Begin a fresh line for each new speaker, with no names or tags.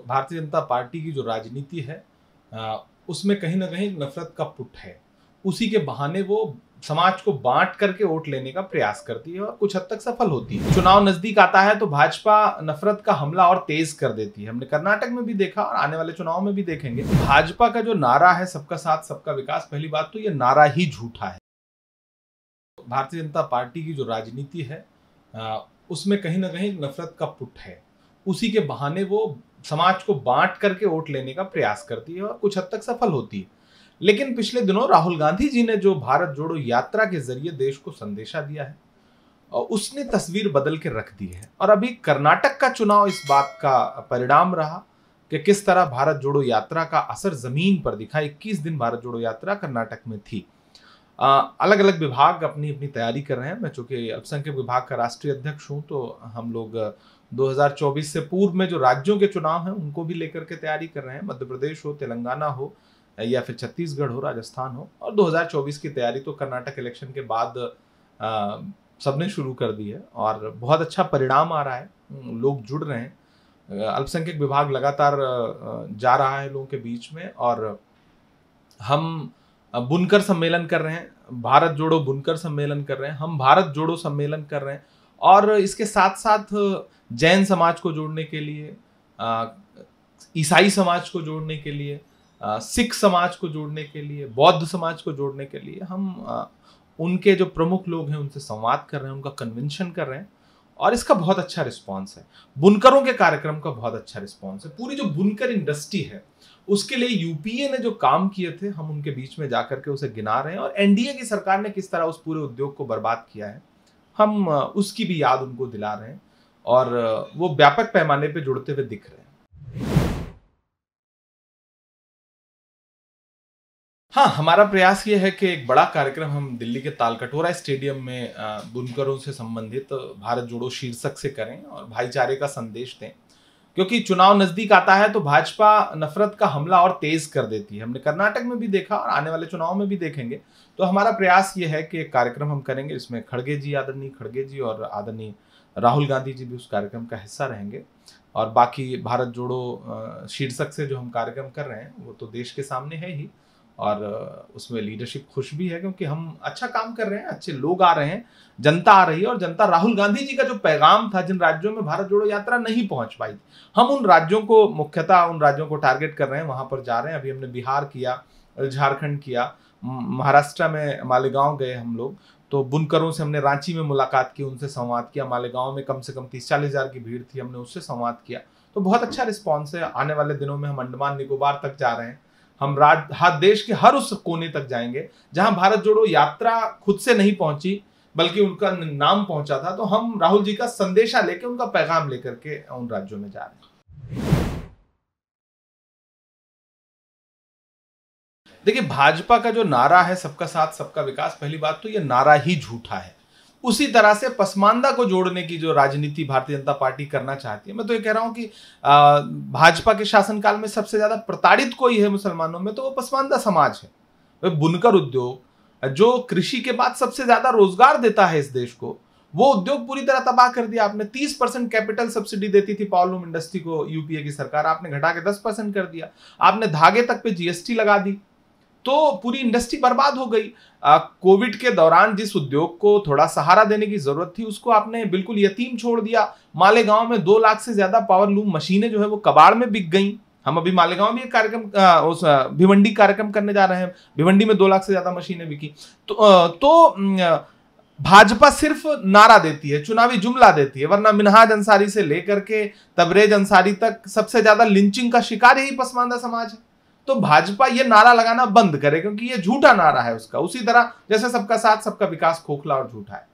Bharatiya Janata party की जो राजनीति है उसमें कहीं ना कहीं नफरत का पुट है। उसी के बहाने वो समाज को बांट करके वोट लेने का प्रयास करती है और कुछ हद तक सफल होती है। चुनाव नजदीक आता है तो भाजपा नफरत का हमला और तेज कर देती है। हमने कर्नाटक में भी देखा और आने वाले चुनाव में भी देखेंगे। भाजपा का जो नारा है सबका साथ सबका विकास, पहली बात तो ये नारा ही झूठा है। भारतीय जनता पार्टी की जो राजनीति है उसमें कहीं ना कहीं नफरत का पुट है। उसी के बहाने वो समाज को बांट करके वोट लेने का प्रयास करती है और कुछ हद तक सफल होती है। लेकिन पिछले दिनों राहुल गांधी जी ने जो भारत जोड़ो यात्रा के जरिए देश को संदेशा दिया है और उसने तस्वीर बदल के रख दी है। और अभी कर्नाटक का चुनाव इस बात का परिणाम रहा कि किस तरह भारत जोड़ो यात्रा का असर जमीन पर दिखा। 21 दिन भारत जोड़ो यात्रा कर्नाटक में थी। अलग अलग विभाग अपनी अपनी तैयारी कर रहे हैं। मैं चूंकि अल्पसंख्यक विभाग का राष्ट्रीय अध्यक्ष हूं तो हम लोग 2024 से पूर्व में जो राज्यों के चुनाव हैं उनको भी लेकर के तैयारी कर रहे हैं। मध्य प्रदेश हो, तेलंगाना हो या फिर छत्तीसगढ़ हो, राजस्थान हो। और 2024 की तैयारी तो कर्नाटक इलेक्शन के बाद सबने शुरू कर दी है और बहुत अच्छा परिणाम आ रहा है। लोग जुड़ रहे हैं। अल्पसंख्यक विभाग लगातार जा रहा है लोगों के बीच में और हम बुनकर सम्मेलन कर रहे हैं। भारत जोड़ो बुनकर सम्मेलन कर रहे हैं, हम भारत जोड़ो सम्मेलन कर रहे हैं। और इसके साथ साथ जैन समाज को जोड़ने के लिए, ईसाई समाज को जोड़ने के लिए, सिख समाज को जोड़ने के लिए, बौद्ध समाज को जोड़ने के लिए हम उनके जो प्रमुख लोग हैं उनसे संवाद कर रहे हैं, उनका कन्वेंशन कर रहे हैं। और इसका बहुत अच्छा रिस्पांस है। बुनकरों के कार्यक्रम का बहुत अच्छा रिस्पांस है। पूरी जो बुनकर इंडस्ट्री है उसके लिए यूपीए ने जो काम किए थे हम उनके बीच में जाकर के उसे गिना रहे हैं। और एनडीए की सरकार ने किस तरह उस पूरे उद्योग को बर्बाद किया है हम उसकी भी याद उनको दिला रहे हैं और वो व्यापक पैमाने पे जुड़ते हुए दिख रहे हैं। हाँ, हमारा प्रयास ये है कि एक बड़ा कार्यक्रम हम दिल्ली के तालकटोरा स्टेडियम में बुनकरों से संबंधित भारत जोड़ो शीर्षक से करें और भाईचारे का संदेश दें। क्योंकि चुनाव नजदीक आता है तो भाजपा नफरत का हमला और तेज कर देती है। हमने कर्नाटक में भी देखा और आने वाले चुनाव में भी देखेंगे। तो हमारा प्रयास ये है कि एक कार्यक्रम हम करेंगे जिसमें आदरणीय खड़गे जी और आदरणीय राहुल गांधी जी भी उस कार्यक्रम का हिस्सा रहेंगे। और बाकी भारत जोड़ो शीर्षक से जो हम कार्यक्रम कर रहे हैं वो तो देश के सामने है ही और उसमें लीडरशिप खुश भी है क्योंकि हम अच्छा काम कर रहे हैं, अच्छे लोग आ रहे हैं, जनता आ रही है। और जनता राहुल गांधी जी का जो पैगाम था, जिन राज्यों में भारत जोड़ो यात्रा नहीं पहुंच पाई थी, हम उन राज्यों को मुख्यतः उन राज्यों को टारगेट कर रहे हैं, वहां पर जा रहे हैं। अभी हमने बिहार किया, झारखंड किया, महाराष्ट्र में मालेगांव गए हम लोग। तो बुनकरों से हमने रांची में मुलाकात की, उनसे संवाद किया। मालेगांव में कम से कम 30-40 हजार की भीड़ थी, हमने उससे संवाद किया। तो बहुत अच्छा रिस्पॉन्स है। आने वाले दिनों में हम अंडमान निकोबार तक जा रहे हैं। हम देश के हर उस कोने तक जाएंगे जहां भारत जोड़ो यात्रा खुद से नहीं पहुंची बल्कि उनका नाम पहुंचा था। तो हम राहुल जी का संदेशा लेके, उनका पैगाम लेकर के उन राज्यों में जा रहे हैं। देखिए, भाजपा का जो नारा है सबका साथ सबका विकास, पहली बात तो ये नारा ही झूठा है। उसी तरह से पसमानदा को जोड़ने की जो राजनीति भारतीय जनता पार्टी करना चाहती है, मैं तो ये कह रहा हूं कि भाजपा के शासनकाल में सबसे ज्यादा प्रताड़ित कोई है मुसलमानों में तो वो पसमानदा समाज है। वह बुनकर उद्योग जो कृषि के बाद सबसे ज्यादा रोजगार देता है इस देश को, वो उद्योग पूरी तरह तबाह कर दिया आपने। 30% कैपिटल सब्सिडी देती थी पावरलूम इंडस्ट्री को यूपीए की सरकार, आपने घटा के 10% कर दिया। आपने धागे तक पे जीएसटी लगा दी तो पूरी इंडस्ट्री बर्बाद हो गई। कोविड के दौरान जिस उद्योग को थोड़ा सहारा देने की जरूरत थी उसको आपने बिल्कुल यतीम छोड़ दिया। मालेगांव में 2 लाख से ज्यादा पावरलूम मशीनें जो है वो कबाड़ में बिक गई। हम अभी मालेगांव में एक कार्यक्रम उस भिवंडी कार्यक्रम करने जा रहे हैं। भिवंडी में 2 लाख से ज्यादा मशीनें बिकी। तो भाजपा सिर्फ नारा देती है, चुनावी जुमला देती है, वरना मिनहाज अंसारी से लेकर के तबरेज अंसारी तक सबसे ज्यादा लिंचिंग का शिकार यही पसमानदा समाज है। तो भाजपा ये नारा लगाना बंद करे क्योंकि ये झूठा नारा है उसका। उसी तरह जैसे सबका साथ सबका विकास खोखला और झूठा है।